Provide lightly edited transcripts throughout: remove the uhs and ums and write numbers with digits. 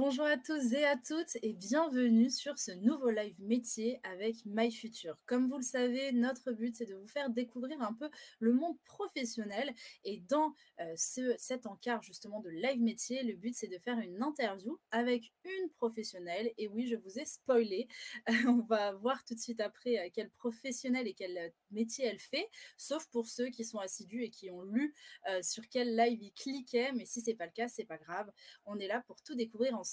Bonjour à tous et à toutes et bienvenue sur ce nouveau live métier avec MyFuture. Comme vous le savez, notre but c'est de vous faire découvrir un peu le monde professionnel et dans cet encart justement de live métier, le but c'est de faire une interview avec une professionnelle. Et oui, je vous ai spoilé, on va voir tout de suite après quel professionnel et quel métier elle fait, sauf pour ceux qui sont assidus et qui ont lu sur quel live ils cliquaient, mais si c'est pas le cas, c'est pas grave. On est là pour tout découvrir ensemble.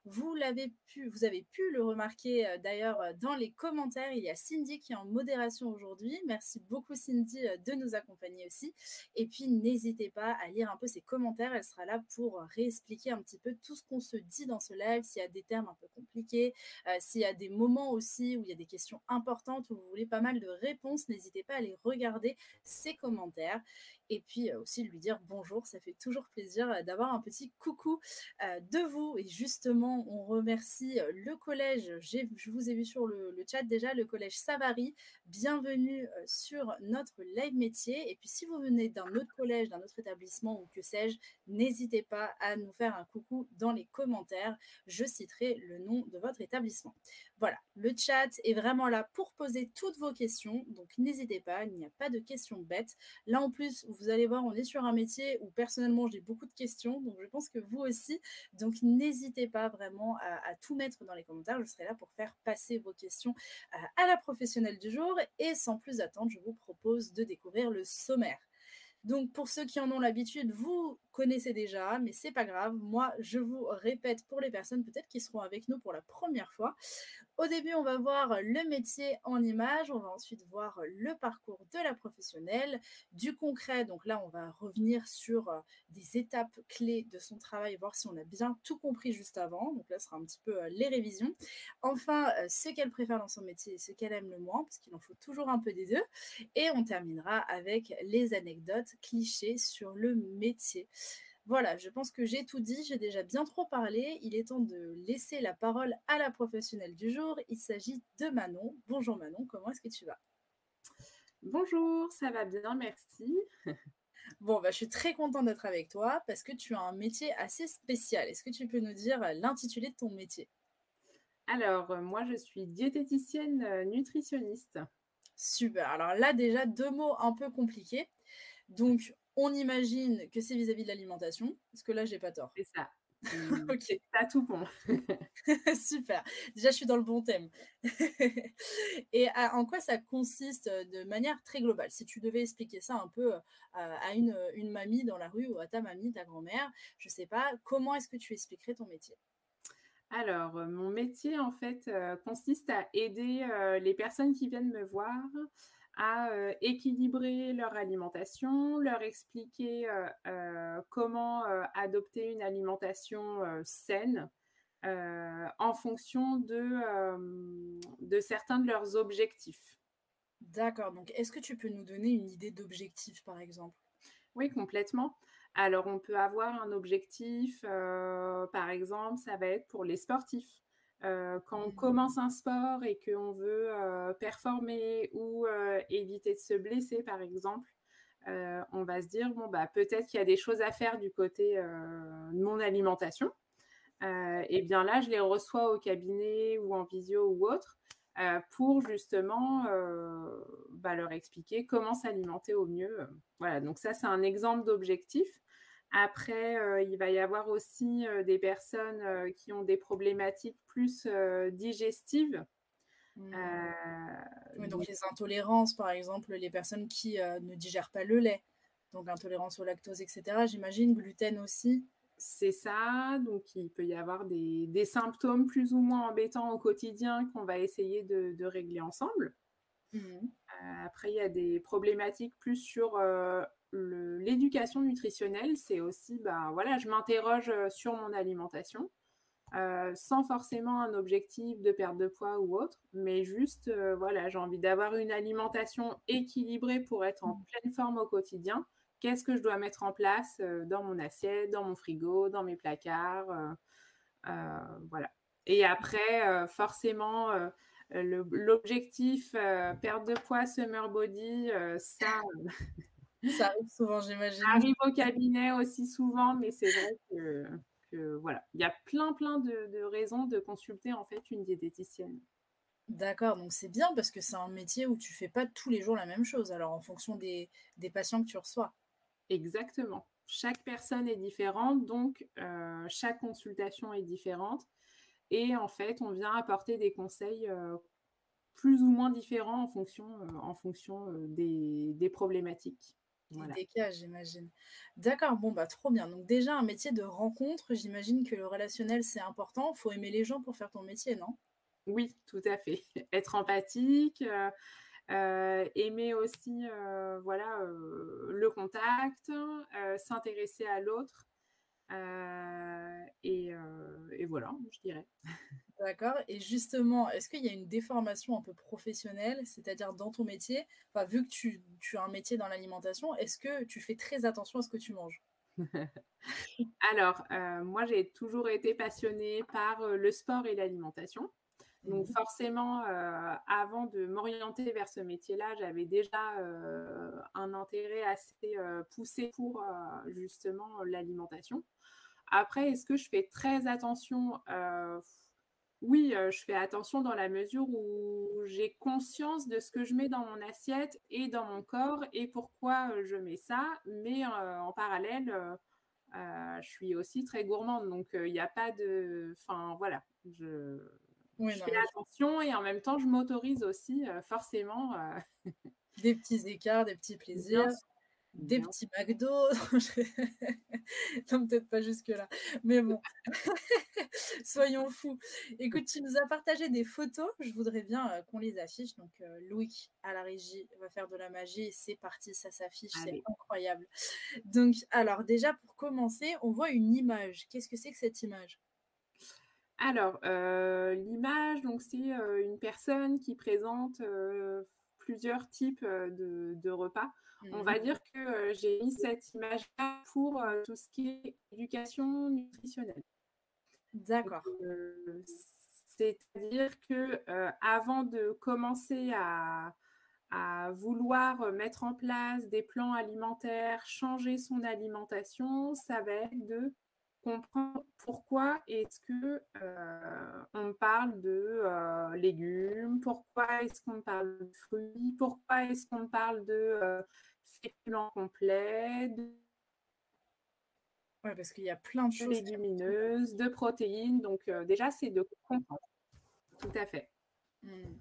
Vous avez pu le remarquer d'ailleurs dans les commentaires. Il y a Cindy qui est en modération aujourd'hui. Merci beaucoup Cindy de nous accompagner aussi. Et puis n'hésitez pas à lire un peu ses commentaires. Elle sera là pour réexpliquer un petit peu tout ce qu'on se dit dans ce live, s'il y a des termes un peu compliqués, s'il y a des moments aussi où il y a des questions importantes, où vous voulez pas mal de réponses, n'hésitez pas à aller regarder ses commentaires. Et puis aussi lui dire bonjour, ça fait toujours plaisir d'avoir un petit coucou de vous. Et justement, on remercie le collège, je vous ai vu sur le chat déjà, le collège Savary. Bienvenue sur notre live métier. Et puis si vous venez d'un autre collège, d'un autre établissement ou que sais-je, n'hésitez pas à nous faire un coucou dans les commentaires. Je citerai le nom de votre établissement. Voilà, le chat est vraiment là pour poser toutes vos questions. Donc n'hésitez pas, il n'y a pas de questions bêtes. Là en plus, vous allez voir, on est sur un métier où personnellement j'ai beaucoup de questions. Donc je pense que vous aussi. Donc n'hésitez pas vraiment à tout mettre dans les commentaires. Je serai là pour faire passer vos questions à la professionnelle du jour. Et sans plus attendre, je vous propose de découvrir le sommaire. Donc, pour ceux qui en ont l'habitude, vous connaissez déjà, mais c'est pas grave. Moi, je vous répète pour les personnes peut-être qui seront avec nous pour la première fois. Au début, on va voir le métier en images. On va ensuite voir le parcours de la professionnelle, du concret. Donc là, on va revenir sur des étapes clés de son travail, voir si on a bien tout compris juste avant. Donc là, ce sera un petit peu les révisions. Enfin, ce qu'elle préfère dans son métier et ce qu'elle aime le moins, parce qu'il en faut toujours un peu des deux. Et on terminera avec les anecdotes clichés sur le métier. Voilà, je pense que j'ai tout dit, j'ai déjà bien trop parlé. Il est temps de laisser la parole à la professionnelle du jour. Il s'agit de Manon. Bonjour Manon, comment est-ce que tu vas? Bonjour, ça va bien, merci. Bon, je suis très contente d'être avec toi parce que tu as un métier assez spécial. Est-ce que tu peux nous dire l'intitulé de ton métier? Alors, moi, je suis diététicienne nutritionniste. Super. Alors là, déjà, deux mots un peu compliqués. Donc, on imagine que c'est vis-à-vis de l'alimentation. Est-ce que là, j'ai pas tort? C'est ça. Ok, Tu tout bon. super. Déjà, je suis dans le bon thème. Et en quoi ça consiste de manière très globale? Si tu devais expliquer ça un peu à une mamie dans la rue ou à ta mamie, ta grand-mère, je sais pas, comment est-ce que tu expliquerais ton métier? Alors, mon métier, en fait, consiste à aider les personnes qui viennent me voir à équilibrer leur alimentation, leur expliquer comment adopter une alimentation saine en fonction de certains de leurs objectifs. D'accord, donc est-ce que tu peux nous donner une idée d'objectif, par exemple? Oui, complètement. Alors, on peut avoir un objectif, par exemple, ça va être pour les sportifs. Quand on Mmh. commence un sport et qu'on veut performer ou éviter de se blesser, par exemple, on va se dire, bon, bah, peut-être qu'il y a des choses à faire du côté de mon alimentation. Et bien là, je les reçois au cabinet ou en visio ou autre pour justement leur expliquer comment s'alimenter au mieux. Voilà, donc ça, c'est un exemple d'objectif. Après, il va y avoir aussi des personnes qui ont des problématiques plus digestives. Mmh. Euh, Oui, donc donc, les intolérances, par exemple, les personnes qui ne digèrent pas le lait, donc intolérance au lactose, et cetera, j'imagine, gluten aussi? c'est ça. Donc, il peut y avoir des symptômes plus ou moins embêtants au quotidien qu'on va essayer de régler ensemble. Mmh. Après, il y a des problématiques plus sur l'éducation nutritionnelle. C'est aussi, voilà, je m'interroge sur mon alimentation sans forcément un objectif de perte de poids ou autre, mais juste, voilà, j'ai envie d'avoir une alimentation équilibrée pour être en pleine forme au quotidien. Qu'est-ce que je dois mettre en place dans mon assiette, dans mon frigo, dans mes placards, voilà. Et après, forcément, l'objectif perte de poids, summer body, ça Ça arrive souvent, j'imagine. arrive au cabinet aussi souvent, mais c'est vrai que voilà, il y a plein de raisons de consulter en fait une diététicienne. D'accord, donc c'est bien parce que c'est un métier où tu fais pas tous les jours la même chose, alors en fonction des patients que tu reçois. Exactement. Chaque personne est différente, donc chaque consultation est différente et en fait, on vient apporter des conseils, plus ou moins différents en fonction, des problématiques. Voilà. Des cas, j'imagine. D'accord, bon, bah, trop bien. Donc déjà un métier de rencontre, j'imagine que le relationnel, c'est important. Faut aimer les gens pour faire ton métier, non? Oui, tout à fait. Être empathique, aimer aussi, voilà, le contact, s'intéresser à l'autre, et voilà, je dirais. D'accord, et justement, est-ce qu'il y a une déformation un peu professionnelle? C'est-à-dire dans ton métier, enfin, vu que tu as un métier dans l'alimentation, est-ce que tu fais très attention à ce que tu manges? Alors, moi, j'ai toujours été passionnée par, le sport et l'alimentation. Donc Mmh. forcément, avant de m'orienter vers ce métier-là, j'avais déjà, un intérêt assez, poussé pour, justement, l'alimentation. Après, est-ce que je fais très attention? Oui, je fais attention dans la mesure où j'ai conscience de ce que je mets dans mon assiette et dans mon corps et pourquoi, je mets ça. Mais, en parallèle, je suis aussi très gourmande, donc il y a pas de enfin voilà, Oui, je non, fais mais attention et en même temps, je m'autorise aussi, forcément, des petits écarts, des petits bien plaisirs. sûr, Des bien petits McDo, non, peut-être pas jusque-là, mais bon, soyons fous. Écoute, tu nous as partagé des photos, je voudrais bien, qu'on les affiche. Donc, Loïc à la régie va faire de la magie et c'est parti, ça s'affiche, c'est allez. incroyable. Donc alors déjà pour commencer, on voit une image. Qu'est-ce que c'est que cette image? Alors, l'image, donc c'est, une personne qui présente, plusieurs types, de repas. On Mmh. va dire que, j'ai mis cette image-là pour, tout ce qui est éducation nutritionnelle. Donc, D'accord. c'est-à-dire que, avant de commencer à vouloir, mettre en place des plans alimentaires, changer son alimentation, ça va être de comprendre pourquoi est-ce que, on parle de, légumes, pourquoi est-ce qu'on parle de fruits, pourquoi est-ce qu'on parle de, féculents complets, Ouais, parce qu'il y a plein de de choses qui rentrent. légumineuses, de protéines, donc déjà c'est de comprendre. Tout à fait. Mmh.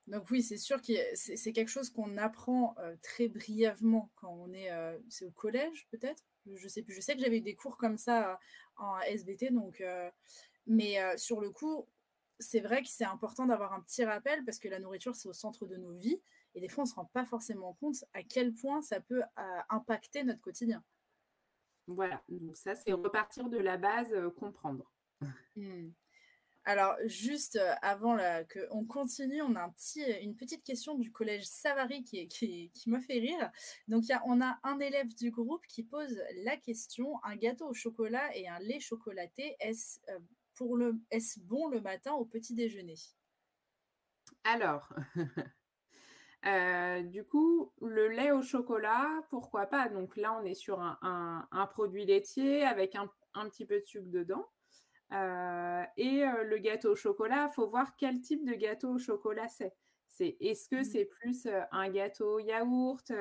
Donc oui, c'est sûr que c'est quelque chose qu'on apprend, très brièvement quand on est, c'est au collège peut-être? Je sais plus. Je sais que j'avais eu des cours comme ça, en SVT, donc mais sur le coup, c'est vrai que c'est important d'avoir un petit rappel parce que la nourriture, c'est au centre de nos vies et des fois, on se rend pas forcément compte à quel point ça peut, impacter notre quotidien. Voilà, donc ça c'est repartir de la base, comprendre. Mmh. Alors juste, avant là qu'on continue, on a une petite question du collège Savary qui m'a fait rire. Donc on a un élève du groupe qui pose la question: «Un gâteau au chocolat et un lait chocolaté, est-ce bon le matin au petit déjeuner?» Alors, du coup, le lait au chocolat, pourquoi pas? Donc là, on est sur un produit laitier avec un petit peu de sucre dedans, le gâteau au chocolat, faut voir quel type de gâteau au chocolat c'est. Est-ce que Mmh. c'est plus, un gâteau au yaourt,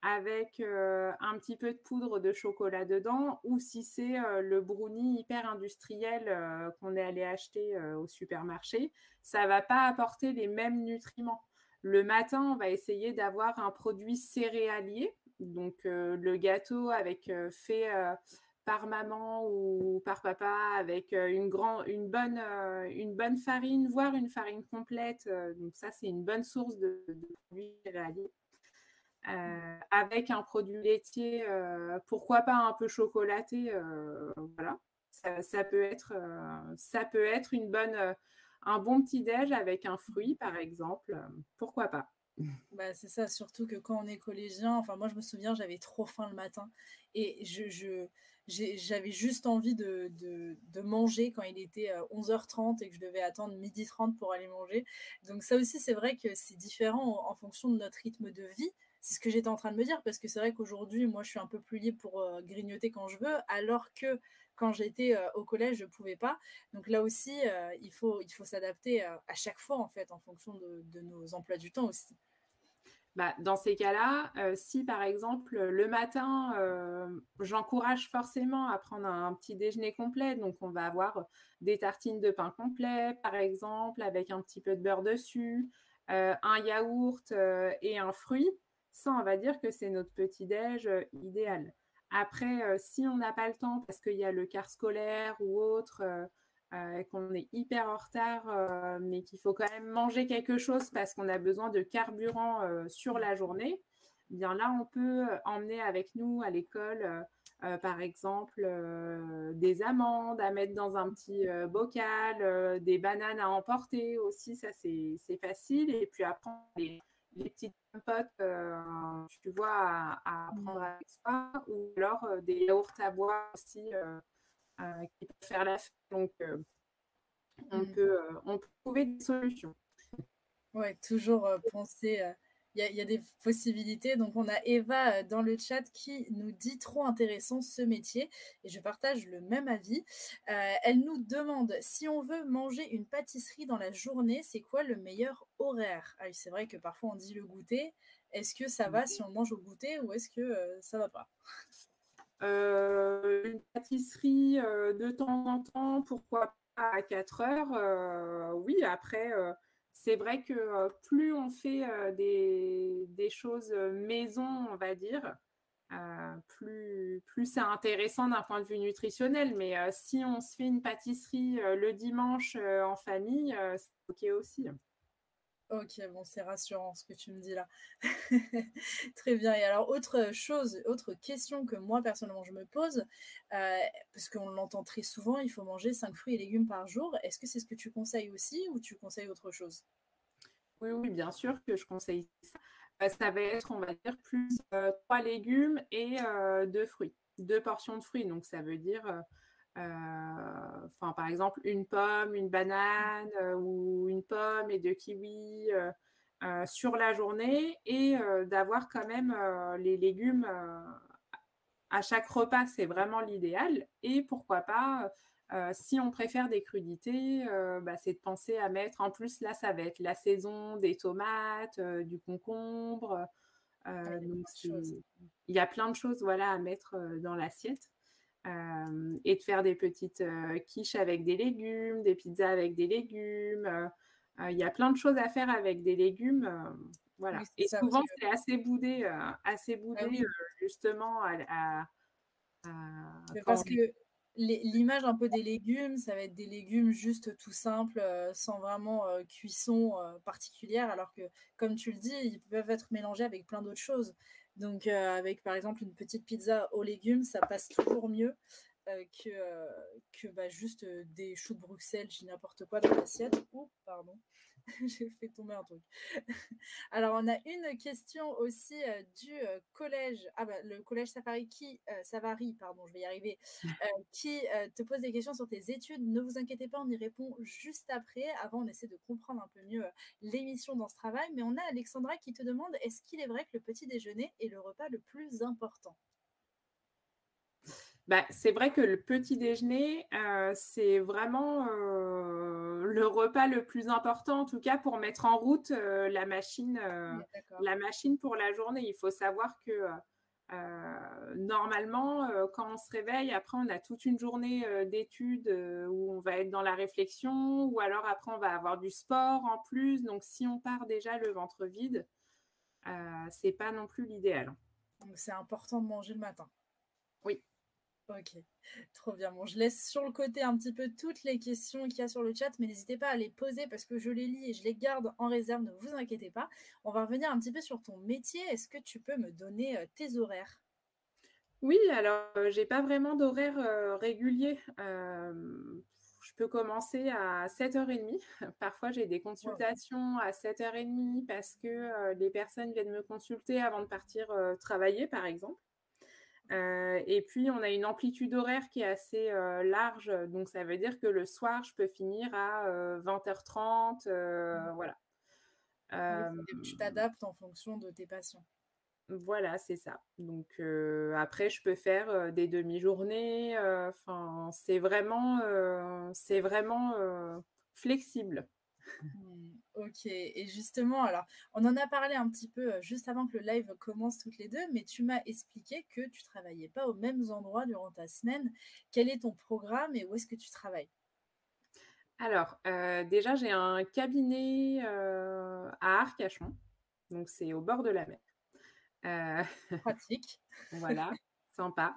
avec, un petit peu de poudre de chocolat dedans ou si c'est, le brownie hyper industriel, qu'on est allé acheter, au supermarché, ça va pas apporter les mêmes nutriments. Le matin, on va essayer d'avoir un produit céréalier, donc le gâteau avec, fait, par maman ou par papa avec, une bonne farine, voire une farine complète, donc ça, c'est une bonne source de produits céréaliers. Avec un produit laitier, pourquoi pas un peu chocolaté, voilà. Ça peut être un bon petit déj avec un fruit, par exemple, pourquoi pas? Bah, c'est ça, surtout que quand on est collégien, enfin moi je me souviens, j'avais trop faim le matin et j'avais juste envie de manger quand il était 11h30 et que je devais attendre 12h30 pour aller manger. Donc ça aussi, c'est vrai que c'est différent en fonction de notre rythme de vie. C'est ce que j'étais en train de me dire parce que c'est vrai qu'aujourd'hui, moi, je suis un peu plus libre pour, grignoter quand je veux, alors que quand j'étais, au collège, je pouvais pas. Donc là aussi, il faut s'adapter, à chaque fois, en fait, en fonction de nos emplois du temps aussi. Bah, dans ces cas-là, si par exemple, le matin, j'encourage forcément à prendre un petit déjeuner complet, donc on va avoir des tartines de pain complet, par exemple, avec un petit peu de beurre dessus, un yaourt, et un fruit. Ça, on va dire que c'est notre petit déj, idéal. Après, si on n'a pas le temps parce qu'il y a le quart scolaire ou autre, qu'on est hyper en retard, mais qu'il faut quand même manger quelque chose parce qu'on a besoin de carburant sur la journée, eh bien là, on peut emmener avec nous à l'école, par exemple, des amandes à mettre dans un petit bocal, des bananes à emporter aussi, ça c'est facile. Et puis après, les petites compotes, tu vois, à prendre Mmh. avec soi, ou alors des yaourts à boire aussi qui peuvent faire la fête. Donc, Mmh. on peut trouver des solutions. Ouais, toujours, penser, il y a des possibilités. Donc on a Eva, dans le chat qui nous dit: «Trop intéressant ce métier» et je partage le même avis. Elle nous demande: «Si on veut manger une pâtisserie dans la journée, c'est quoi le meilleur horaire?» Ah oui, c'est vrai que parfois on dit le goûter. Est-ce que ça va si on mange au goûter ou est-ce que, ça va pas? Une pâtisserie de temps en temps, pourquoi pas à 4 heures. Oui, après, c'est vrai que plus on fait des choses maison, on va dire, plus c'est intéressant d'un point de vue nutritionnel. Mais si on se fait une pâtisserie le dimanche en famille, c'est OK aussi. OK, bon, c'est rassurant ce que tu me dis là. Très bien et alors autre chose, autre question que moi personnellement je me pose, parce qu'on l'entend très souvent, il faut manger 5 fruits et légumes par jour. Est-ce que c'est ce que tu conseilles aussi ou tu conseilles autre chose? Oui, oui, bien sûr que je conseille ça. Ça va être, on va dire, plus 3 légumes et 2 fruits, 2 portions de fruits. Donc ça veut dire, enfin, par exemple, une pomme, une banane, ou une pomme et 2 kiwis, sur la journée, et d'avoir quand même, les légumes, à chaque repas, c'est vraiment l'idéal. Et pourquoi pas, si on préfère des crudités, bah, c'est de penser à mettre, en plus là, ça va être la saison des tomates, du concombre, Ah, il y a donc plein de choses. il y a plein de choses, voilà, à mettre, dans l'assiette. Et de faire des petites, quiches avec des légumes, des pizzas avec des légumes, il y a plein de choses à faire avec des légumes, Oui, voilà. c'est Et ça parce souvent, que c'est assez bah, boudé, oui. justement Mais quand parce que l'image un peu des légumes, ça va être des légumes juste tout simples, sans vraiment, cuisson, particulière. Alors que, comme tu le dis, ils peuvent être mélangés avec plein d'autres choses. Donc, avec par exemple une petite pizza aux légumes, ça passe toujours mieux, que, bah, juste, des choux de Bruxelles, je dis n'importe quoi dans l'assiette. Ouh, pardon, j'ai fait tomber un truc. Alors, on a une question aussi du collège, ah bah, le collège Savary, pardon, je vais y arriver, qui te pose des questions sur tes études. Ne vous inquiétez pas, on y répond juste après. Avant, on essaie de comprendre un peu mieux l'émission dans ce travail. Mais on a Alexandra qui te demande, est-ce qu'il est vrai que le petit déjeuner est le repas le plus important? bah, c'est vrai que le petit déjeuner, c'est vraiment, le repas le plus important, en tout cas pour mettre en route, On est d'accord. la machine pour la journée. Il faut savoir que, normalement, quand on se réveille, après on a toute une journée, d'études, où on va être dans la réflexion, ou alors après on va avoir du sport en plus. Donc si on part déjà le ventre vide, c'est pas non plus l'idéal. Donc, c'est important de manger le matin. Oui. OK, trop bien. Bon, je laisse sur le côté un petit peu toutes les questions qu'il y a sur le chat, mais n'hésitez pas à les poser parce que je les lis et je les garde en réserve, ne vous inquiétez pas. On va revenir un petit peu sur ton métier. Est-ce que tu peux me donner, tes horaires? Oui, alors, j'ai pas vraiment d'horaire, régulier. Je peux commencer à 7:30. Parfois, j'ai des Waouh! consultations à 7:30 parce que, les personnes viennent me consulter avant de partir, travailler, par exemple. Et puis on a une amplitude horaire qui est assez, large, donc ça veut dire que le soir, je peux finir à, 20:30, Mmh. voilà. Oui, Hem tu t'adaptes en fonction de tes patients. Voilà, c'est ça. Donc après je peux faire, des demi-journées, enfin c'est vraiment flexible. OK et justement, alors, on en a parlé un petit peu, juste avant que le live commence toutes les 2, mais tu m'as expliqué que tu travaillais pas aux mêmes endroits durant ta semaine. Quel est ton programme et où est-ce que tu travailles? Alors, déjà j'ai un cabinet, à Arcachon, donc c'est au bord de la mer. Heu, Pratique. voilà, sympa.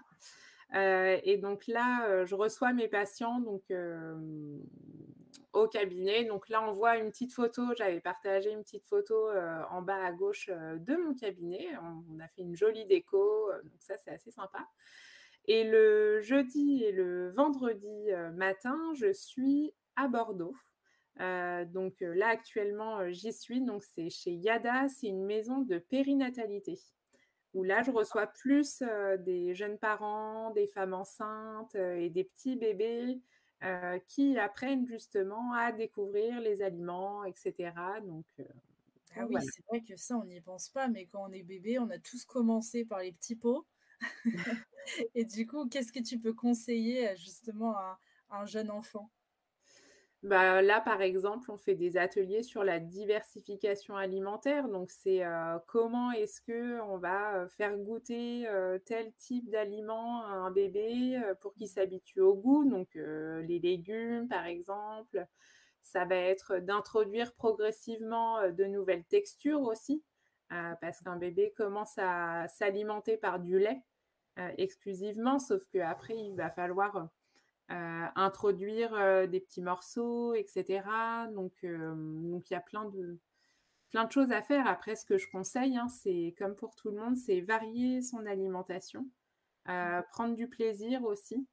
Et donc là, je reçois mes patients donc au cabinet. Donc là, on voit une petite photo, j'avais partagé une petite photo, en bas à gauche, de mon cabinet. On a fait une jolie déco, donc ça, c'est assez sympa. Et le jeudi et le vendredi, matin, je suis à Bordeaux. Donc là, actuellement, j'y suis, donc c'est chez Yada, c'est une maison de périnatalité où là, je reçois plus, des jeunes parents, des femmes enceintes, et des petits bébés, qui apprennent justement à découvrir les aliments et cetera. Ah Donc oui, voilà. c'est vrai que ça, on n'y pense pas, mais quand on est bébé, on a tous commencé par les petits pots et du coup, qu'est-ce que tu peux conseiller, justement à un jeune enfant? Bah, là, par exemple, on fait des ateliers sur la diversification alimentaire. Donc, c'est, comment est-ce que on va, faire goûter, tel type d'aliment à un bébé, pour qu'il s'habitue au goût. Donc, les légumes, par exemple. Ça va être d'introduire progressivement, de nouvelles textures aussi, parce qu'un bébé commence à s'alimenter par du lait, exclusivement. Sauf qu'après, il va falloir, introduire, des petits morceaux et cetera. Donc il y a plein de choses à faire. Après ce que je conseille, hein, c'est comme pour tout le monde, c'est varier son alimentation, prendre du plaisir aussi,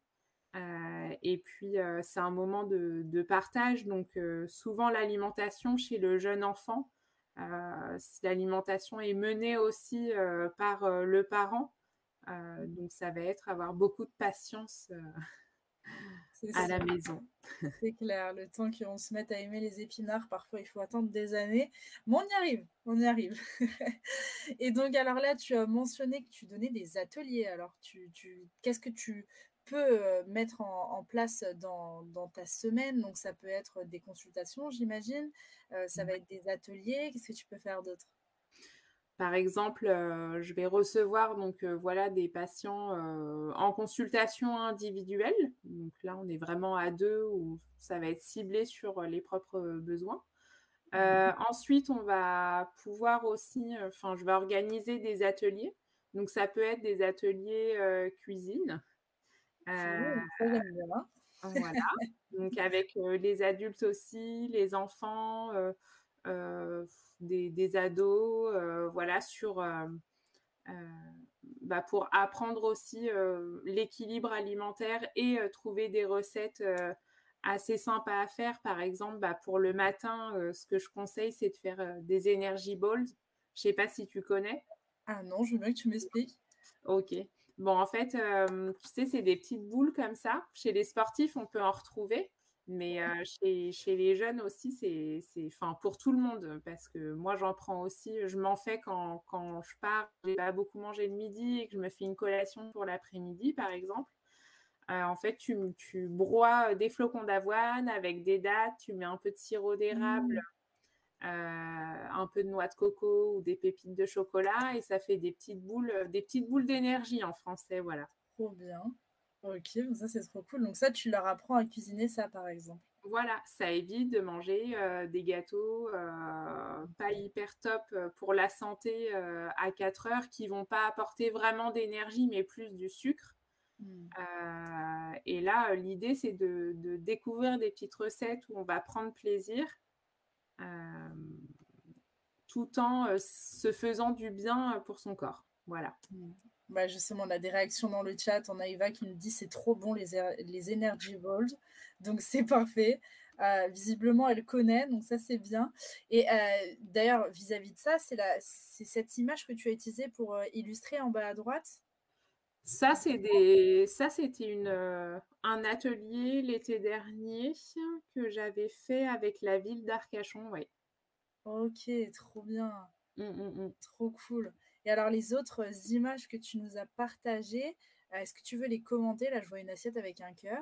et puis, c'est un moment de partage donc souvent l'alimentation chez le jeune enfant, si l'alimentation est menée aussi, par, le parent, donc ça va être avoir beaucoup de patience, C'est à la ça. maison. C'est clair, le temps qu'on se mette à aimer les épinards, parfois il faut attendre des années, mais on y arrive, on y arrive. Et donc alors là, tu as mentionné que tu donnais des ateliers. Alors qu'est-ce que tu peux, mettre en place dans ta semaine? Donc ça peut être des consultations, j'imagine, ça va être des ateliers, qu'est-ce que tu peux faire d'autre? Par exemple, je vais recevoir donc voilà des patients, en consultation individuelle. Donc là, on est vraiment à 2 où ça va être ciblé sur, les propres, besoins. Mmh. Ensuite, on va pouvoir aussi, enfin, je vais organiser des ateliers. Donc ça peut être des ateliers, cuisine, heu, Cool, ça j'aime bien. voilà, donc avec, les adultes aussi, les enfants, heu, des ados, voilà sur, Heu, bah, pour apprendre aussi, l'équilibre alimentaire et trouver des recettes, assez sympas à faire. Par exemple, bah, pour le matin, ce que je conseille, c'est de faire, des energy balls. Je sais pas si tu connais? Ah non, je veux bien que tu m'expliques. OK. Bon, en fait, tu sais, c'est des petites boules comme ça. Chez les sportifs, on peut en retrouver, mais chez les jeunes aussi, c'est enfin, pour tout le monde, parce que moi, j'en prends aussi. Je m'en fais quand je pars, j'ai pas beaucoup mangé le midi et que je me fais une collation pour l'après-midi, par exemple. En fait, tu broies, des flocons d'avoine avec des dattes, tu mets un peu de sirop d'érable, Mmh, un peu de noix de coco ou des pépites de chocolat et ça fait des petites boules d'énergie en français, voilà. trop bien. OK, donc ça c'est trop cool. Donc ça, tu leur apprends à cuisiner ça, par exemple? Voilà, ça évite de manger, des gâteaux, pas hyper top, pour la santé, à 4 heures qui vont pas apporter vraiment d'énergie, mais plus du sucre. Mmh. Et là, l'idée, c'est de découvrir des petites recettes où on va prendre plaisir, hem, tout en, se faisant du bien, pour son corps. Voilà. Mmh. Bah, justement, on a des réactions dans le chat. On a Eva qui nous dit: «C'est trop bon les energy balls», donc c'est parfait. Visiblement, elle connaît, donc ça, c'est bien et d'ailleurs, vis-à-vis de ça, c'est cette image que tu as utilisée pour, illustrer en bas à droite? Ça, c'était un atelier l'été dernier que j'avais fait avec la ville d'Arcachon, ouais. OK, trop bien, Mmh, mmh mh. trop cool Et alors les autres images que tu nous as partagées, est-ce que tu veux les commenter? Là, je vois une assiette avec un cœur.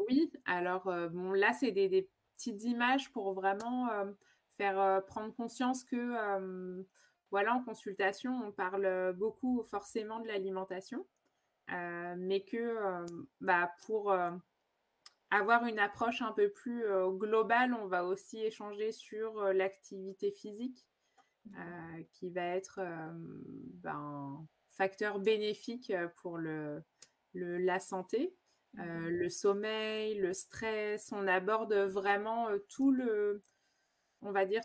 Oui, alors, bon, là, c'est des petites images pour vraiment, faire, prendre conscience que, voilà, en consultation, on parle, beaucoup forcément de l'alimentation, mais que, bah, pour, avoir une approche un peu plus, globale, on va aussi échanger sur, l'activité physique, Mmh. qui va être, ben, facteur bénéfique, pour la santé, Mmh. le sommeil, le stress. On aborde vraiment, tout on va dire,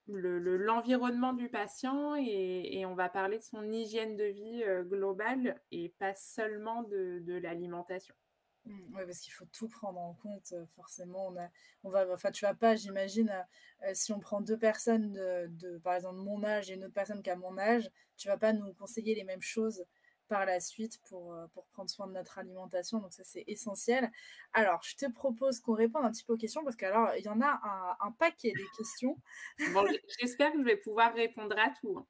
l'environnement du patient et on va parler de son hygiène de vie, globale et pas seulement de l'alimentation. Ouais, parce qu'il faut tout prendre en compte, forcément on va enfin tu vas pas j'imagine, si on prend 2 personnes de par exemple mon âge et une autre personne qui a mon âge, tu vas pas nous conseiller les mêmes choses par la suite pour prendre soin de notre alimentation, donc ça c'est essentiel. Alors je te propose qu'on réponde un petit peu aux questions parce qu'alors il y en a un paquet des questions. Bon, j'espère que je vais pouvoir répondre à tout, hein.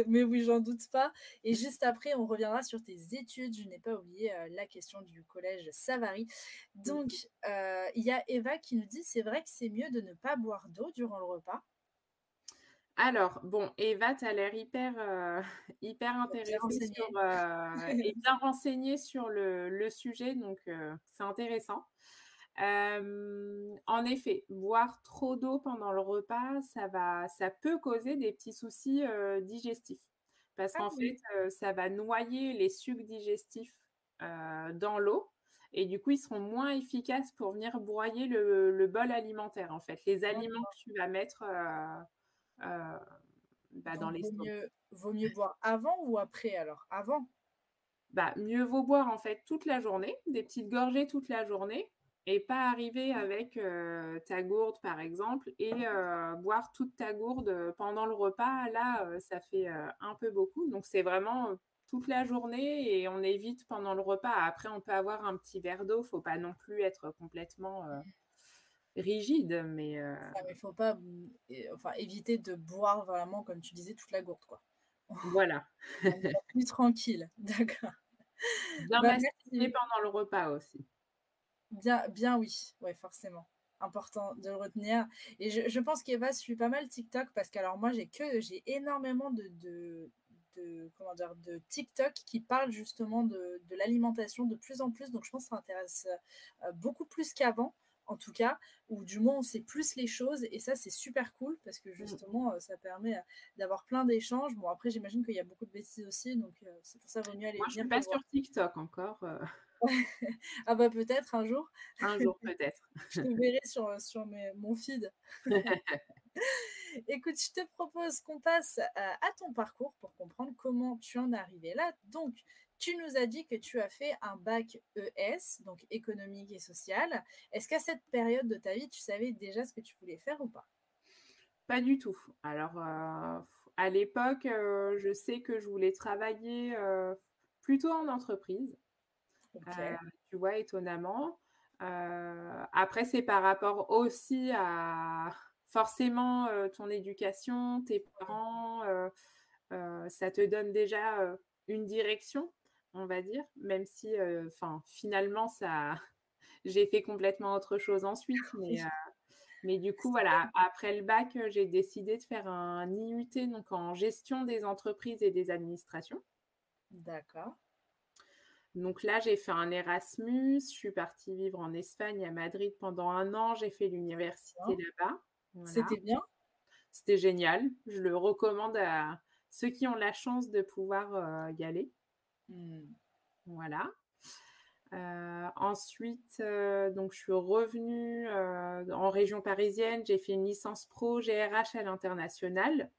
Mais oui, j'en doute pas. Et juste après, on reviendra sur tes études. Je n'ai pas oublié la question du collège Savary. Donc, Mmh. il y a Eva qui nous dit, c'est vrai que c'est mieux de ne pas boire d'eau durant le repas. Alors, bon, Eva, tu as l'air hyper, hyper Bien intéressée sur, renseigné. et bien renseignée sur le sujet, donc c'est intéressant. En effet, boire trop d'eau pendant le repas, ça peut causer des petits soucis, digestifs. Parce Ah qu'en fait, oui. ça va noyer les sucs digestifs, dans l'eau et du coup, ils seront moins efficaces pour venir broyer le bol alimentaire, en fait. Les aliments D'accord. que tu vas mettre, heu, bah, dans Donc, l'estomac. vaut mieux boire avant ou après alors? Avant? Bah, mieux vaut boire, en fait, toute la journée, des petites gorgées toute la journée et pas arriver avec, ta gourde, par exemple et boire toute ta gourde, pendant le repas. Là, ça fait, un peu beaucoup. Donc c'est vraiment, toute la journée et on évite pendant le repas. Après, on peut avoir un petit verre d'eau, faut pas non plus être complètement, rigide, mais Ça, mais faut pas, enfin, éviter de boire vraiment, comme tu disais, toute la gourde, quoi. voilà. On est plus tranquille. D'accord. Bien Bah, mastiquer merci. pendant le repas aussi. Bien oui, ouais, forcément. Important de le retenir et je pense qu'Eva suit pas mal TikTok parce qu'alors moi j'ai énormément de comment dire? De TikTok qui parlent justement de l'alimentation de plus en plus, donc je pense que ça intéresse, beaucoup plus qu'avant, en tout cas, ou du moins on sait plus les choses et ça c'est super cool parce que Mmh. justement, ça permet, d'avoir plein d'échanges. Bon après j'imagine qu'il y a beaucoup de bêtises aussi donc c'est pour ça vaut mieux aller Moi, je venir suis les pas voir. sur TikTok encore, Ah bah peut-être un jour. un jour peut-être. Je te verrai sur mon feed. Écoute, je te propose qu'on passe à ton parcours pour comprendre comment tu en es arrivé là. Donc, tu nous as dit que tu as fait un bac ES, donc économique et social. Est-ce qu'à cette période de ta vie, tu savais déjà ce que tu voulais faire ou pas? Pas du tout. Alors, à l'époque, je sais que je voulais travailler, plutôt en entreprise, heu, OK. tu vois? Étonnamment. Après c'est par rapport aussi à forcément, ton éducation, tes parents, ça te donne déjà, une direction, on va dire, même si, enfin, finalement ça j'ai fait complètement autre chose ensuite, Oui, mais du coup, c'est voilà, après le bac, j'ai décidé de faire un IUT, donc en gestion des entreprises et des administrations. d'accord. Donc là, j'ai fait un Erasmus, je suis partie vivre en Espagne, à Madrid pendant 1 an, j'ai fait l'université Bien. là-bas. Voilà, C'était bien? c'était génial. Je le recommande à ceux qui ont la chance de pouvoir, y aller. Mmh. Voilà. Ensuite, donc je suis revenue, en région parisienne. J'ai fait une licence pro GRH à l'international.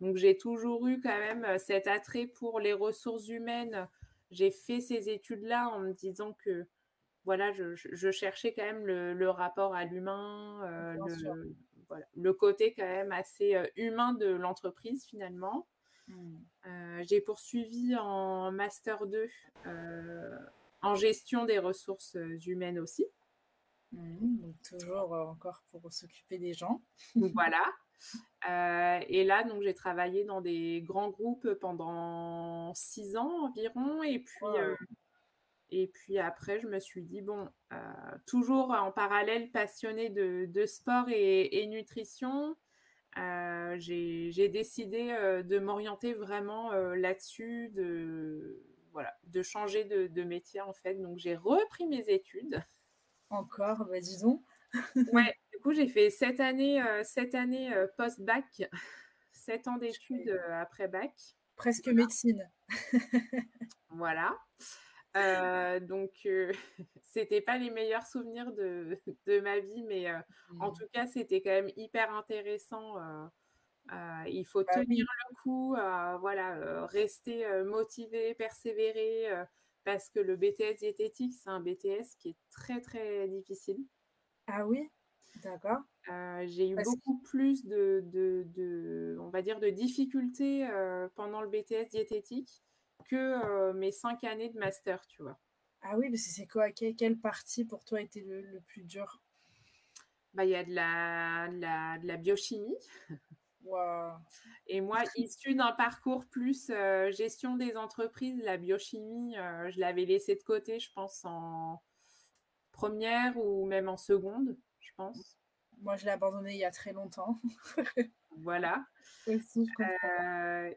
Donc j'ai toujours eu quand même, cet attrait pour les ressources humaines. J'ai fait ces études-là en me disant que, voilà, je cherchais quand même le rapport à l'humain, Bien sûr. voilà, le côté quand même assez, humain de l'entreprise finalement. Mmh. J'ai poursuivi en master 2, heu, en gestion des ressources, humaines aussi. Mmh. Donc toujours, encore pour s'occuper des gens. Donc voilà. Et là, donc, j'ai travaillé dans des grands groupes pendant 6 ans environ. Waouh! Et puis après, je me suis dit, bon, toujours en parallèle passionnée de sport et nutrition, j'ai décidé de m'orienter vraiment là-dessus, voilà, de changer de métier en fait. Donc j'ai repris mes études. Encore? Bah, dis donc. Ouais, du coup j'ai fait 7 années post-bac, 7 ans Je d'études fais après bac. presque médecine. Voilà. Donc c'était pas les meilleurs souvenirs de ma vie, mais en Mmh. tout cas, c'était quand même hyper intéressant. Il faut Bah, tenir oui. le coup, voilà, rester, motivé, persévérer, parce que le BTS diététique, c'est un BTS qui est très, très difficile. Ah oui? D'accord. J'ai eu Parce beaucoup plus on va dire, de difficultés, pendant le BTS diététique que, mes 5 années de master, tu vois? ah oui, parce que c'est quoi? Quelle partie pour toi était le plus dur? Bah, il y a de la biochimie Waouh! et moi, issue d'un parcours plus, gestion des entreprises, la biochimie, je l'avais laissée de côté, je pense, en première ou même en seconde, je pense. Moi, je l'ai abandonné il y a très longtemps. Voilà, Aussi, je comprends.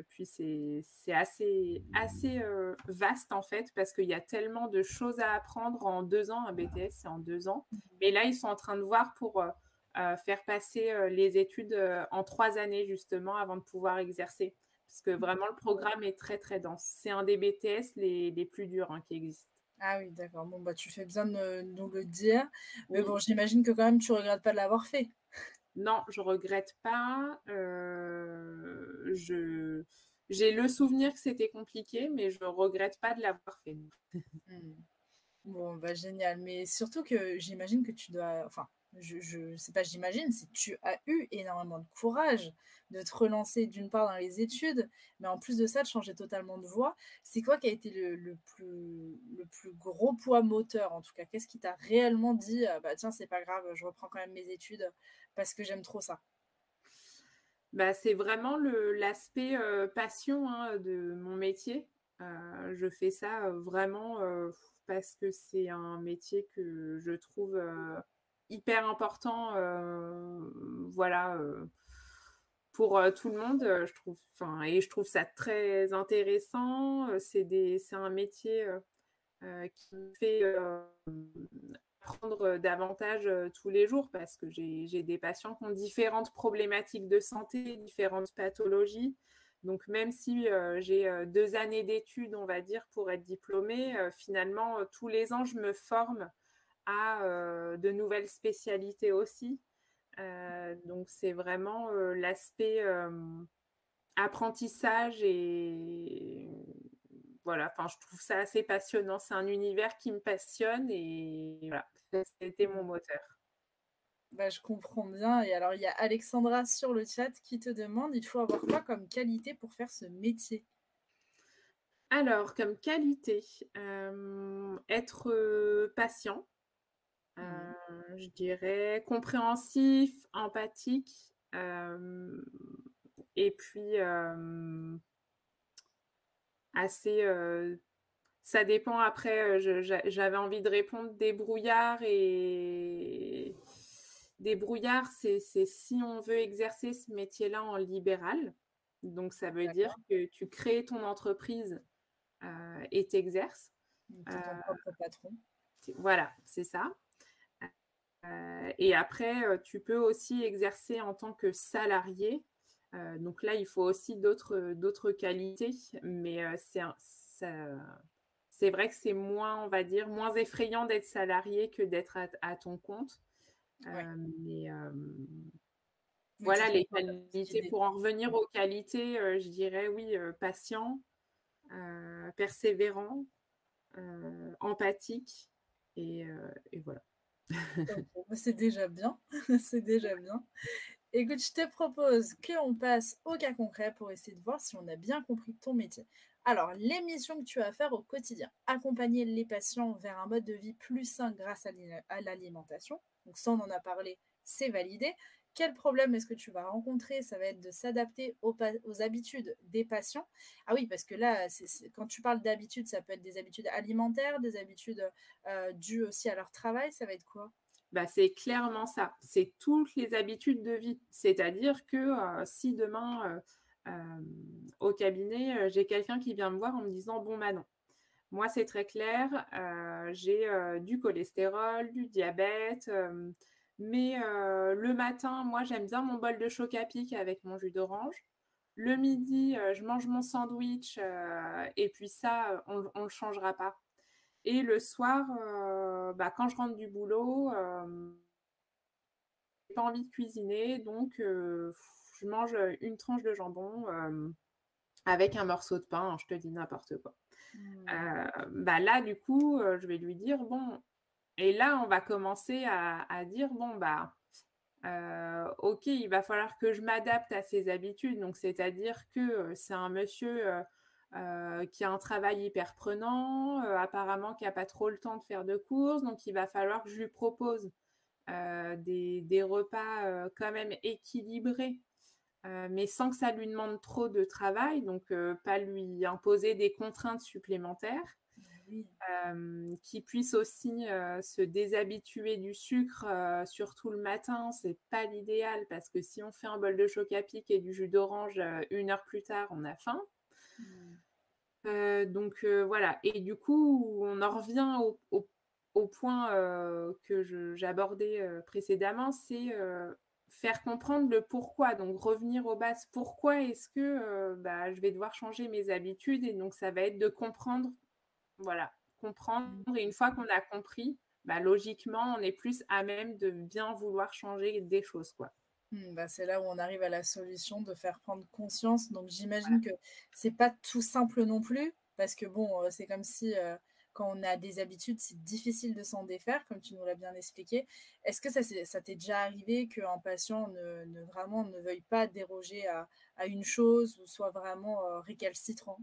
puis c'est assez vaste, en fait, parce qu'il y a tellement de choses à apprendre en 2 ans. Un BTS, c'est en 2 ans. Mais là, ils sont en train de voir pour, faire passer, les études, en 3 années, justement, avant de pouvoir exercer. Parce que vraiment, le programme est très, très dense. C'est un des BTS les plus durs, hein, qui existent. Ah oui, d'accord. Bon, bah, tu fais bien de nous le dire. Mais Oui. bon, j'imagine que quand même, tu regrettes pas de l'avoir fait? Non, je regrette pas, je j'ai le souvenir que c'était compliqué, mais je regrette pas de l'avoir fait. Mmh. Bon, bah, génial. Mais surtout que j'imagine que tu dois enfin, je c'est pas j'imagine, c'est que tu as eu énormément de courage de te relancer d'une part dans les études, mais en plus de ça, de changer totalement de voie. C'est quoi qui a été le plus gros poids moteur, en tout cas? Qu'est-ce qui t'a réellement dit: «Bah, tiens, c'est pas grave, je reprends quand même mes études parce que j'aime trop ça»? Bah, c'est vraiment l'aspect, passion, hein, de mon métier. Je fais ça, vraiment, parce que c'est un métier que je trouve, hyper important, voilà, pour, tout le monde, je trouve je trouve ça très intéressant, c'est un métier, qui me fait, apprendre davantage, tous les jours parce que j'ai des patients qui ont différentes problématiques de santé, différentes pathologies. Donc même si, j'ai, 2 années d'études, on va dire, pour être diplômée, finalement, tous les ans, je me forme à, de nouvelles spécialités aussi. Donc c'est vraiment, l'aspect, apprentissage et voilà, enfin, je trouve ça assez passionnant. C'est un univers qui me passionne et voilà, ça a été mon moteur. Bah, je comprends bien et alors il y a Alexandra sur le chat qui te demande: «Il faut avoir quoi comme qualité pour faire ce métier?» Alors, comme qualité, être, patient, Mmh. je dirais compréhensif, empathique, et puis, assez, ça dépend après, j'avais envie de répondre débrouillard, c'est si on veut exercer ce métier-là en libéral. Donc ça veut dire D'accord. que tu crées ton entreprise, et tu exerces. Donc tu ton propre patron. Voilà, c'est ça. Et après, tu peux aussi exercer en tant que salarié. Donc là, il faut aussi d'autres qualités, mais c'est vrai que c'est moins, on va dire, moins effrayant d'être salarié que d'être à ton compte. Ouais, Mais mais tu voilà, trouves les pas ta petite qualités, idée. pour en revenir aux qualités, je dirais oui, patient, persévérant, empathique et voilà. OK, bah, c'est déjà bien, c'est déjà bien. Écoute, je te propose qu'on passe au cas concret pour essayer de voir si on a bien compris ton métier. Alors, les missions que tu as à faire au quotidien, accompagner les patients vers un mode de vie plus sain grâce à l'alimentation. Donc ça, on en a parlé, c'est validé. quel problème est-ce que tu vas rencontrer? Ça va être de s'adapter aux habitudes des patients. Ah oui, parce que là, quand tu parles d'habitudes, ça peut être des habitudes alimentaires, des habitudes dues aussi à leur travail, ça va être quoi? Bah, c'est clairement ça, c'est toutes les habitudes de vie. C'est-à-dire que, si demain, au cabinet, j'ai quelqu'un qui vient me voir en me disant: «Bon Manon, moi c'est très clair, j'ai, du cholestérol, du diabète, mais le matin, moi j'aime bien mon bol de choc à pic avec mon jus d'orange. Le midi, je mange mon sandwich, et puis ça, on le changera pas. Et le soir, bah, quand je rentre du boulot, j'ai pas envie de cuisiner, donc je mange, une tranche de jambon, avec un morceau de pain, hein, je te dis n'importe quoi. Mmh. Bah, là, du coup, je vais lui dire: «Bon», et là, on va commencer à dire: «Bon, bah, OK, il va falloir que je m'adapte à ses habitudes». Donc c'est-à-dire que, c'est un monsieur, qui a un travail hyper prenant, apparemment qui a pas trop le temps de faire de courses, donc il va falloir que je lui propose, des repas, quand même équilibrés, mais sans que ça lui demande trop de travail, donc pas lui imposer des contraintes supplémentaires. Bah oui. Qui puisse aussi, se déshabituer du sucre, surtout le matin, c'est pas l'idéal parce que si on fait un bol de choc à pic et du jus d'orange, 1 heure plus tard, on a faim. Mmh. Donc voilà, et du coup, on en revient au point, que j'abordais, précédemment, c'est, faire comprendre le pourquoi, donc revenir aux bases. Pourquoi est-ce que, bah, je vais devoir changer mes habitudes? Et donc ça va être de comprendre, voilà, comprendre, et une Mmh. fois qu'on a compris, bah, logiquement, on est plus à même de bien vouloir changer des choses, quoi. Bah, c'est là où on arrive à la solution de faire prendre conscience. Donc j'imagine que c'est pas tout simple non plus, parce que bon, c'est comme si, quand on a des habitudes, c'est difficile de s'en défaire, comme tu nous l'as bien expliqué. Est-ce que ça t'est déjà arrivé qu'un patient vraiment ne veuille pas déroger à une chose ou soit vraiment, récalcitrant?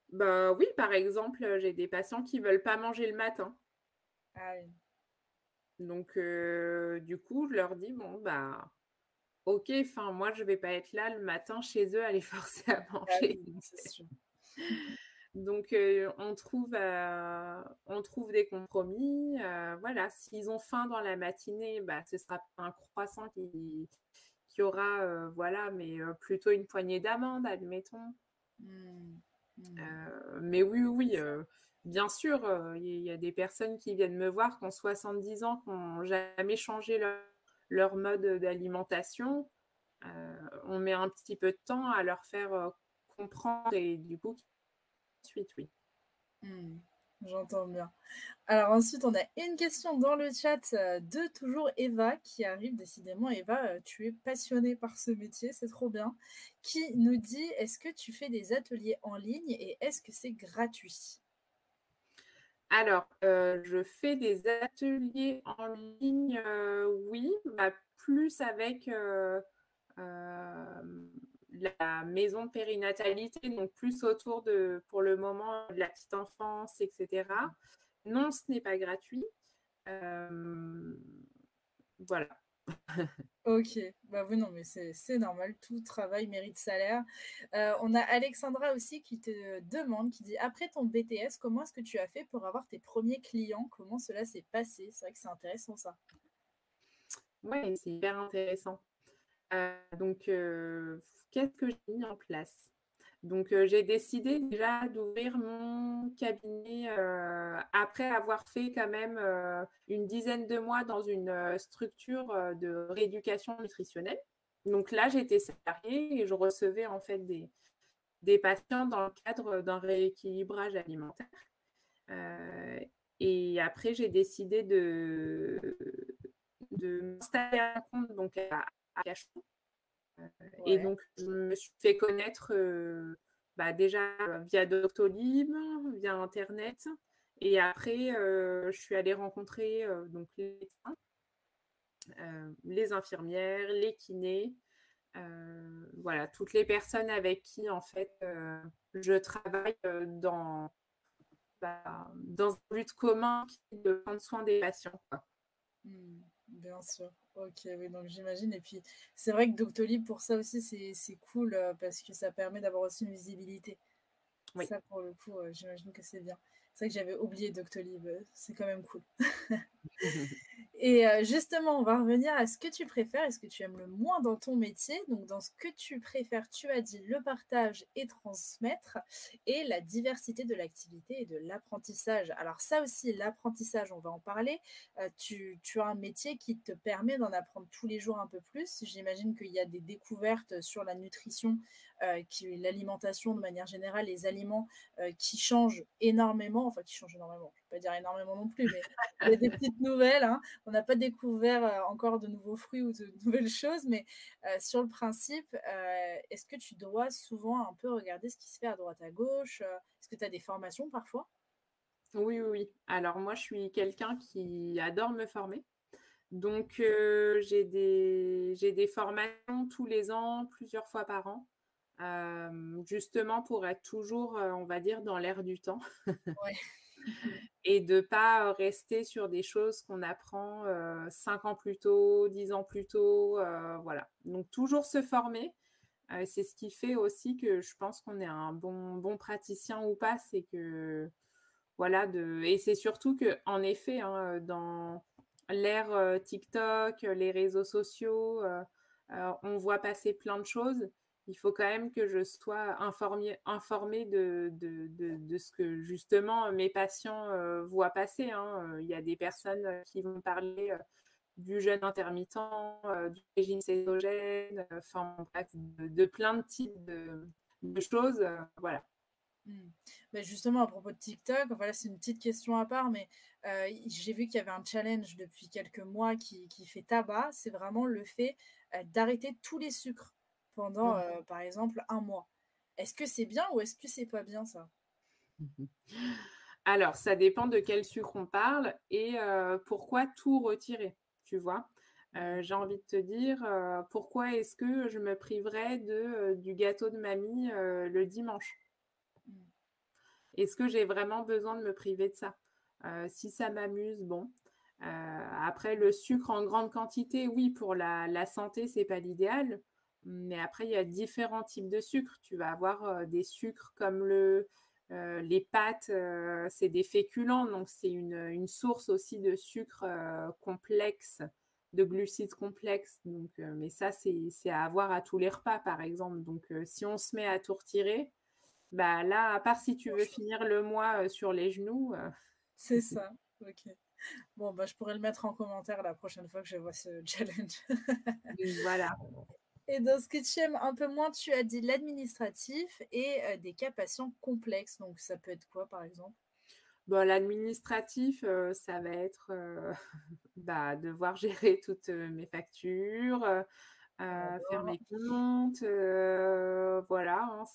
Bah, oui, par exemple, j'ai des patients qui veulent pas manger le matin. Ah oui. Donc du coup, je leur dis: «Bon, bah, OK, enfin, moi, je vais pas être là le matin chez eux à les forcer à Ah manger». oui, c'est sûr. Donc on trouve des compromis, voilà. S'ils ont faim dans la matinée, bah, ce sera pas un croissant qui aura, voilà, mais plutôt une poignée d'amandes, admettons. Mmh. Mmh. Mais oui, oui, oui, Ça. bien sûr, il y a des personnes qui viennent me voir qui ont 70 ans, qui ont jamais changé leur mode d'alimentation. On met un petit peu de temps à leur faire, comprendre, et du coup, suite, oui. Mmh. J'entends bien. Alors ensuite, on a une question dans le chat, de toujours Eva qui arrive. Décidément Eva, tu es passionnée par ce métier, c'est trop bien. Qui nous dit: «Est-ce que tu fais des ateliers en ligne et est-ce que c'est gratuit?» Alors, je fais des ateliers en ligne, oui, bah, plus avec, la maison de périnatalité, donc plus autour de, pour le moment, de la petite enfance, et cetera. Non, ce n'est pas gratuit. Hem, voilà. OK. Bah, oui, non, mais c'est normal, tout travail mérite salaire. On a Alexandra aussi qui te demande, qui dit: «Après ton BTS, comment est-ce que tu as fait pour avoir tes premiers clients? Comment cela s'est passé?» C'est vrai que c'est intéressant ça. Ouais, c'est hyper intéressant. Donc qu'est-ce que j'ai mis en place? Donc j'ai décidé déjà d'ouvrir mon cabinet, après avoir fait quand même, une dizaine de mois dans une, structure, de rééducation nutritionnelle. Donc là, j'étais salariée et je recevais en fait des patients dans le cadre d'un rééquilibrage alimentaire. Heu et après j'ai décidé de m'installer à mon compte, donc à Cachan. Et Ouais. donc je me suis fait connaître, bah, déjà, via Doctolib, via internet, et après, je suis allée rencontrer, donc les médecins, les infirmières, les kinés, voilà, toutes les personnes avec qui en fait, je travaille, dans un but commun qui est de prendre soin des patients, quoi. Mmh. Bien sûr. OK, oui, donc j'imagine et puis c'est vrai que Doctolib pour ça aussi c'est cool, parce que ça permet d'avoir aussi une visibilité. Oui. Ça pour le coup, j'imagine que c'est bien. C'est vrai que j'avais oublié Doctolib, c'est quand même cool. Et justement, on va revenir à ce que tu préfères et ce que tu aimes le moins dans ton métier. Donc dans ce que tu préfères, tu as dit le partage et transmettre et la diversité de l'activité et de l'apprentissage. Alors ça aussi, l'apprentissage, on va en parler. Tu as un métier qui te permet d'en apprendre tous les jours un peu plus. J'imagine qu'il y a des découvertes sur la nutrition, l'alimentation de manière générale, les aliments qui changent énormément, enfin qui changent énormément, je ne vais pas dire énormément non plus, mais il y a des petites nouvelles, hein. On n'a pas découvert encore de nouveaux fruits ou de nouvelles choses, mais sur le principe, est-ce que tu dois souvent un peu regarder ce qui se fait à droite à gauche? Est-ce que tu as des formations parfois? Oui, oui, oui. Alors moi, je suis quelqu'un qui adore me former. Donc, j'ai des formations tous les ans, plusieurs fois par an, justement pour être toujours, on va dire, dans l'air du temps Ouais. et de pas rester sur des choses qu'on apprend, 5 ans plus tôt, 10 ans plus tôt, voilà. Donc toujours se former, c'est ce qui fait aussi que je pense qu'on est un bon praticien ou pas, c'est que voilà et c'est surtout que en effet, hein, dans l'ère, TikTok, les réseaux sociaux, on voit passer plein de choses. Il faut quand même que je sois informée de ce que justement mes patients, voient passer, hein. Il y a des personnes, qui vont parler, du jeûne intermittent, du régime cétogène, enfin bref, de plein de types de choses, voilà. Mmh. Beh, justement à propos de TikTok, voilà, c'est une petite question à part, mais j'ai vu qu'il y avait un challenge depuis quelques mois qui fait tabac. C'est vraiment le fait, d'arrêter tous les sucres pendant, Mmh. par exemple un mois. Est-ce que c'est bien ou est-ce que c'est pas bien ça? Alors, ça dépend de quel sucre on parle et pourquoi tout retirer, tu vois? Mmh. J'ai envie de te dire, pourquoi est-ce que je me priverais du gâteau de mamie, le dimanche? Mmh. Est-ce que j'ai vraiment besoin de me priver de ça? Si ça m'amuse, bon. Après le sucre en grande quantité, oui, pour la santé, c'est pas l'idéal. Mais après, il y a différents types de sucre. Tu vas avoir, des sucres comme les pâtes, c'est des féculents, donc c'est une source aussi de sucre, complexe, de glucides complexes. Donc, mais ça, c'est à avoir à tous les repas, par exemple. Donc, si on se met à tout retirer, bah, là, à part si tu veux Grand-chose. finir le mois, sur les genoux, C'est ça, OK. Bon, bah, je pourrais le mettre en commentaire la prochaine fois que je vois ce challenge. voilà. Et dans ce que tu aimes un peu moins, tu as dit l'administratif et des cas patients complexes. Donc ça peut être quoi, par exemple? Bon, l'administratif, ça va être, bah, devoir gérer toutes, mes factures, On faire adore. mes comptes, voilà, hein,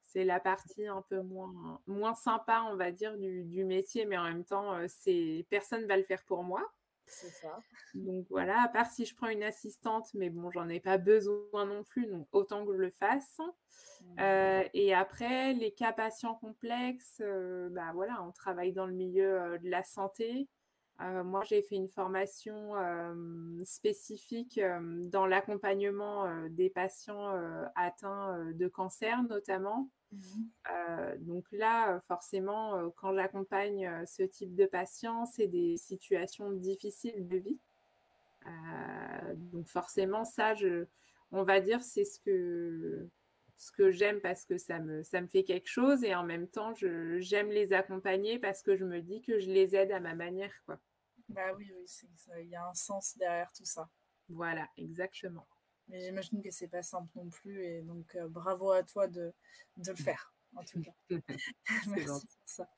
c'est la partie un peu moins sympa, on va dire, du métier, mais en même temps, c'est personne va le faire pour moi. C'est ça. Donc voilà, à part si je prends une assistante, mais bon, j'en ai pas besoin non plus, donc autant que je le fasse. Mmh. Et après, les cas patients complexes, bah, voilà, on travaille dans le milieu, de la santé. Moi, j'ai fait une formation, spécifique, dans l'accompagnement, des patients, atteints, de cancer notamment. Mmh. Donc là, forcément, quand j'accompagne, ce type de patients, c'est des situations difficiles de vie. Donc forcément ça, on va dire, c'est ce que j'aime parce que ça me fait quelque chose et en même temps, j'aime les accompagner parce que je me dis que je les aide à ma manière, quoi. Bah oui, oui, c'est ça, il y a un sens derrière tout ça. Voilà, exactement. Mais j'imagine que c'est pas simple non plus et donc bravo à toi de le faire, en tout cas. C'est Merci gentil. pour ça.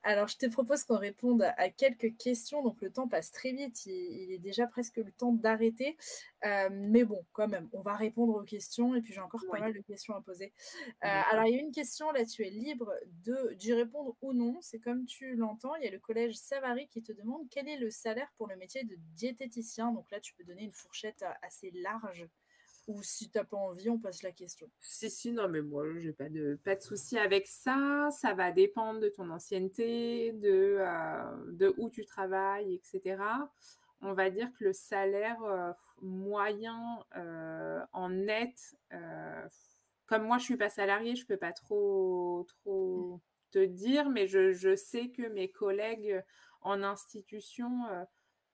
Alors, je te propose qu'on réponde à quelques questions. Donc, le temps passe très vite. Il est déjà presque le temps d'arrêter. Mais bon, quand même, on va répondre aux questions. Et puis, j'ai encore pas Oui, mal de questions à poser. d'accord. Alors, il y a une question, là, tu es libre d'y répondre ou non. C'est comme tu l'entends. Il y a le collège Savary qui te demande quel est le salaire pour le métier de diététicien. Donc là, tu peux donner une fourchette assez large. Ou si tu n'as pas envie, on passe la question. Si, si, non, mais moi, j'ai pas de souci avec ça. Ça va dépendre de ton ancienneté, de où tu travailles, etc. on va dire que le salaire moyen en net, comme moi je suis pas salariée, je peux pas trop te dire, mais je sais que mes collègues en institution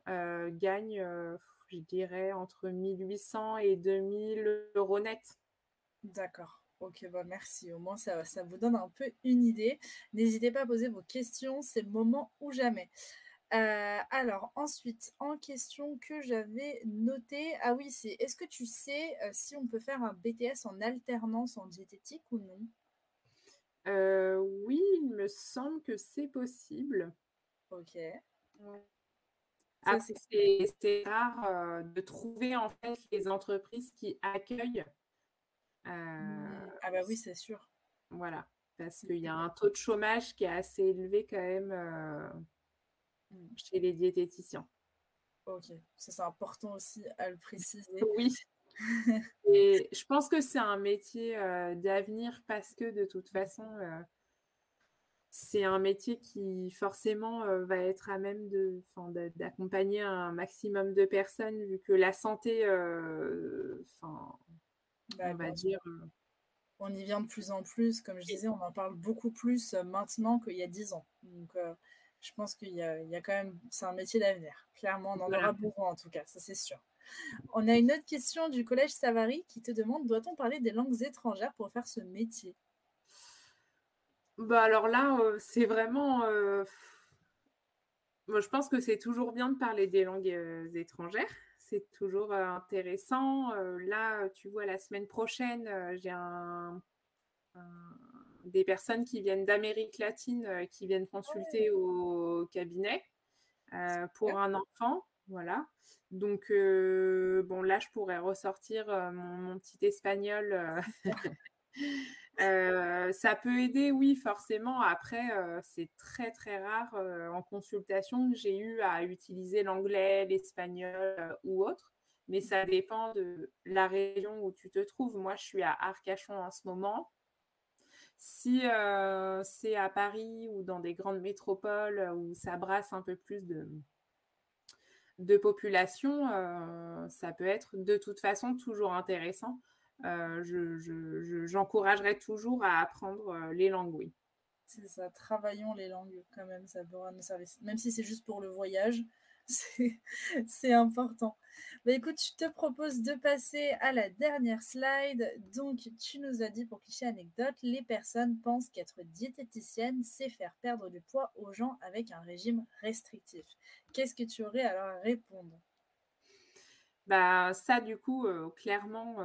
gagnent, je dirais, entre 1 800 et 2 000 € net. D'accord. Ok, bah merci. Au moins, ça vous donne un peu une idée. N'hésitez pas à poser vos questions, c'est le moment ou jamais. Alors, ensuite, en question que j'avais noté, ah oui, c'est est-ce que tu sais si on peut faire un BTS en alternance en diététique ou non? Oui, il me semble que c'est possible. Ok. Ouais. Ça, Après, c'est. c'est rare, de trouver, en fait, les entreprises qui accueillent, Ah bah oui, s c'est sûr. voilà, parce Mm, qu'il y a mm, un taux de chômage qui est assez élevé quand même, mm. chez les diététiciens. Ok, ça c'est important aussi à le préciser. Oui, et je pense que c'est un métier, d'avenir parce que de toute façon, c'est un métier qui forcément, va être à même d'accompagner un maximum de personnes vu que la santé, enfin, Bah, on va bien sûr. dire, On y vient de plus en plus, comme je oui, disais, on en parle beaucoup plus maintenant qu'il y a 10 ans. Donc, je pense qu'il y a quand même, c'est un métier d'avenir. Clairement, on en voilà. aura besoin en tout cas, ça c'est sûr. On a une autre question du collège Savary qui te demande, doit-on parler des langues étrangères pour faire ce métier? Bah, alors là, c'est vraiment, moi je pense que c'est toujours bien de parler des langues, étrangères. C'est toujours, intéressant. Là, tu vois, la semaine prochaine, j'ai des personnes qui viennent d'Amérique latine, qui viennent consulter au cabinet, Super. pour un enfant, voilà. Donc bon là, je pourrais ressortir, mon petit espagnol, ça peut aider, oui, forcément. Après, c'est très, très rare, en consultation que j'ai eu à utiliser l'anglais, l'espagnol, ou autre, mais ça dépend de la région où tu te trouves. Moi, je suis à Arcachon en ce moment. Si, c'est à Paris ou dans des grandes métropoles, où ça brasse un peu plus de population, ça peut être de toute façon toujours intéressant. J'encouragerais toujours à apprendre, les langues, oui. C'est ça, travaillons les langues quand même, ça pourra nous servir. Même si c'est juste pour le voyage, c'est c'est important. Bah écoute, je te propose de passer à la dernière slide. Donc, tu nous as dit pour cliché anecdote, les personnes pensent qu'être diététicienne, c'est faire perdre du poids aux gens avec un régime restrictif. Qu'est-ce que tu aurais à leur répondre? Bah, ça du coup, clairement,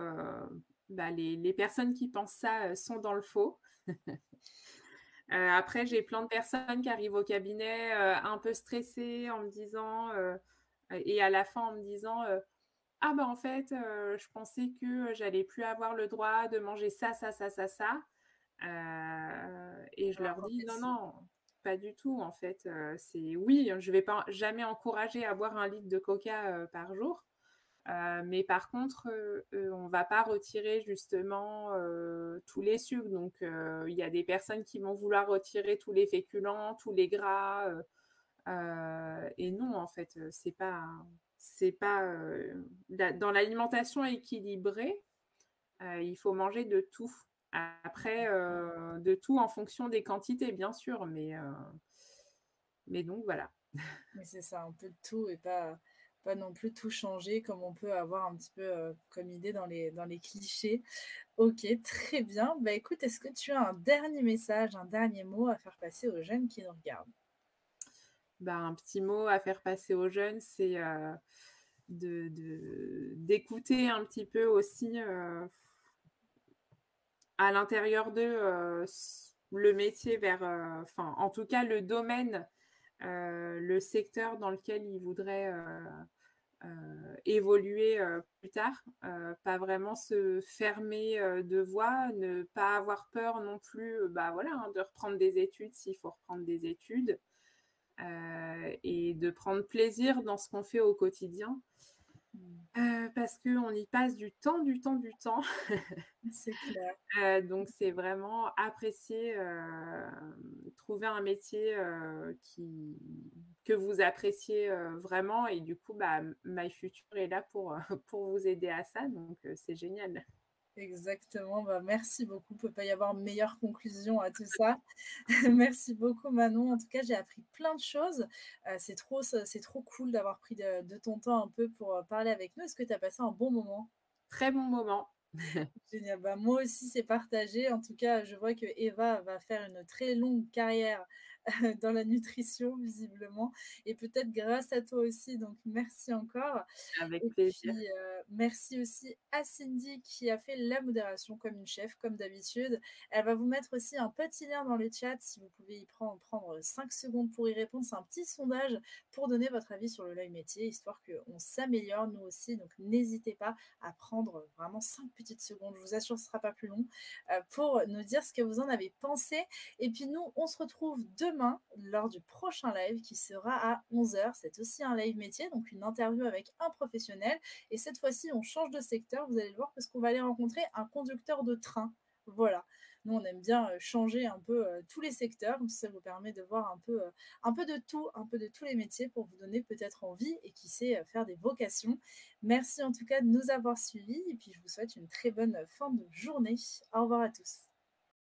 bah, les personnes qui pensent ça, sont dans le faux. Après j'ai plein de personnes qui arrivent au cabinet, un peu stressées en me disant, et à la fin en me disant, «Ah bah, en fait, je pensais que j'allais plus avoir le droit de manger ça, ça, ça, ça, ça». Et je Alors, leur en dis: fait, «Non, non, pas du tout en fait, c'est oui, je vais pas jamais encourager à boire 1 litre de coca, par jour, mais par contre, on va pas retirer justement, tous les sucres. Donc il y a des personnes qui vont vouloir retirer tous les féculents, tous les gras, et non en fait, c'est pas, dans l'alimentation équilibrée, il faut manger de tout. Après, de tout en fonction des quantités bien sûr, mais donc voilà. mais c'est ça, un peu de tout et pas non plus tout changer comme on peut avoir un petit peu comme idée dans les clichés. Ok, très bien. Bah écoute, est-ce que tu as un dernier message, un dernier mot à faire passer aux jeunes qui nous regardent? Bah, un petit mot à faire passer aux jeunes, c'est, d'écouter un petit peu aussi, à l'intérieur d'eux, le métier vers, enfin, en tout cas, le domaine, le secteur dans lequel ils voudraient, évoluer, plus tard. Pas vraiment se fermer, de voie, ne pas avoir peur non plus, bah, voilà, hein, de reprendre des études s'il faut reprendre des études, et de prendre plaisir dans ce qu'on fait au quotidien. Mmh. Parce qu'on y passe du temps, du temps, du temps. C'est clair. Donc c'est vraiment apprécier, trouver un métier, que vous appréciez, vraiment et du coup, bah, MyFuture est là pour, pour vous aider à ça donc c'est génial. Exactement, bah, merci beaucoup. Il peut pas y avoir meilleure conclusion à tout ça. Merci beaucoup Manon. En tout cas, j'ai appris plein de choses. C'est trop cool d'avoir pris de ton temps un peu pour, parler avec nous. Est-ce que tu as passé un bon moment? Très bon moment. Génial. Bah, moi aussi, c'est partagé. En tout cas, je vois que Eva va faire une très longue carrière dans la nutrition, visiblement, et peut-être grâce à toi aussi. Donc, merci encore. Avec Et plaisir. puis, merci aussi à Cindy qui a fait la modération comme une chef, comme d'habitude. Elle va vous mettre aussi un petit lien dans le chat si vous pouvez prendre 5 secondes pour y répondre. C'est un petit sondage pour donner votre avis sur le live métier, histoire qu'on s'améliore nous aussi. Donc, n'hésitez pas à prendre vraiment 5 petites secondes. Je vous assure, ce ne sera pas plus long pour nous dire ce que vous en avez pensé. Et puis, nous, on se retrouve demain lors du prochain live qui sera à 11h. C'est aussi un live métier, donc une interview avec un professionnel. Et cette fois-ci, on change de secteur, vous allez le voir, parce qu'on va aller rencontrer un conducteur de train. Voilà. Nous, on aime bien changer un peu tous les secteurs, comme ça vous permet de voir un peu de tout, un peu de tous les métiers pour vous donner peut-être envie et qui sait faire des vocations. Merci en tout cas de nous avoir suivis et puis je vous souhaite une très bonne fin de journée. Au revoir à tous.